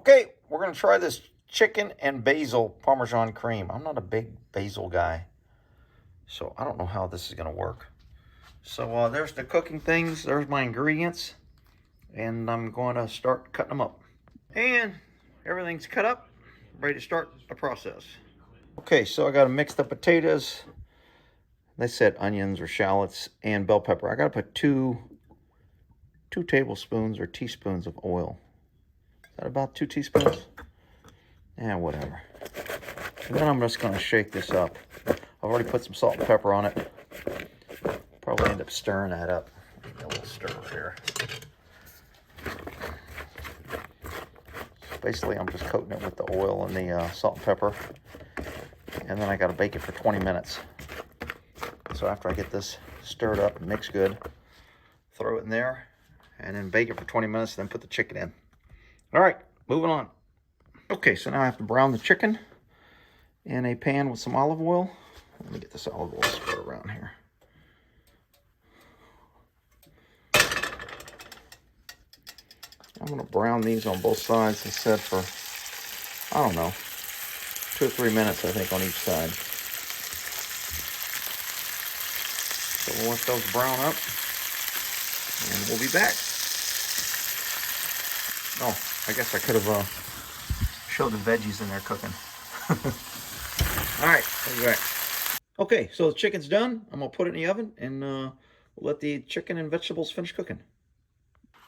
Okay, we're going to try this chicken and basil Parmesan cream. I'm not a big basil guy, so I don't know how this is going to work. So there's the cooking things. There's my ingredients. And I'm going to start cutting them up. And everything's cut up, ready to start the process. Okay, so I got to mix the potatoes. They said onions or shallots and bell pepper. I got to put two tablespoons or teaspoons of oil. Is that about 2 teaspoons? Yeah, whatever. And then I'm just going to shake this up. I've already put some salt and pepper on it. Probably end up stirring that up. Give me a little stir here. So basically, I'm just coating it with the oil and the salt and pepper. And then I got to bake it for 20 minutes. So after I get this stirred up and mixed good, throw it in there and then bake it for 20 minutes, then put the chicken in. All right, moving on. Okay, so now I have to brown the chicken in a pan with some olive oil. Let me get this olive oil spread around here. I'm going to brown these on both sides instead for, I don't know, 2 or 3 minutes, I think, on each side. So we'll let those brown up, and we'll be back. Oh, I guess I could have showed the veggies in there cooking. All right, we'll be back. Okay, so the chicken's done. I'm going to put it in the oven, and we'll let the chicken and vegetables finish cooking.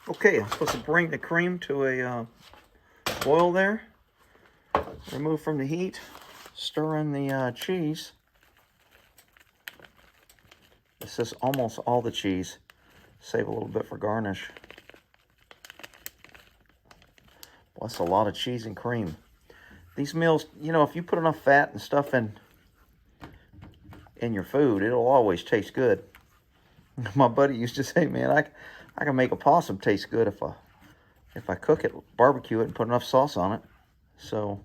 Okay, I'm supposed to bring the cream to a boil there. Remove from the heat. Stir in the cheese. This is almost all the cheese. Save a little bit for garnish. Well, that's a lot of cheese and cream. These meals, you know, if you put enough fat and stuff in your food, it'll always taste good. My buddy used to say, man, I can make a possum taste good if I cook it, barbecue it, and put enough sauce on it. So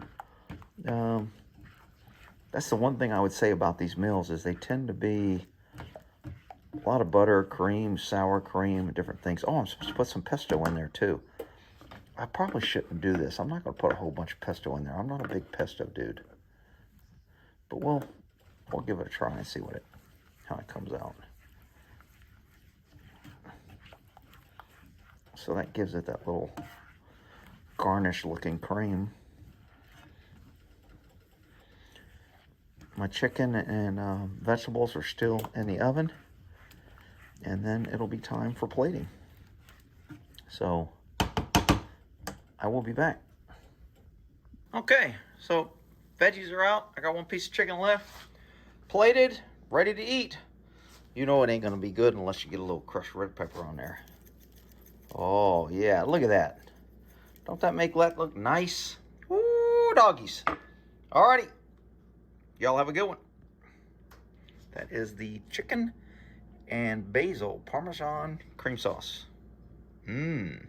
that's the one thing I would say about these meals is they tend to be a lot of butter, cream, sour cream, and different things. Oh, I'm supposed to put some pesto in there too. I probably shouldn't do this. I'm not going to put a whole bunch of pesto in there. I'm not a big pesto dude. But we'll give it a try and see how it comes out. So that gives it that little garnish looking cream. My chicken and vegetables are still in the oven. And then it'll be time for plating. So I will be back. Okay, so veggies are out. I got one piece of chicken left. Plated, ready to eat. You know it ain't gonna be good unless you get a little crushed red pepper on there. Oh yeah, look at that. Don't that make that look nice? Ooh, doggies. Alrighty, y'all have a good one. That is the chicken and basil Parmesan cream sauce. Mmm.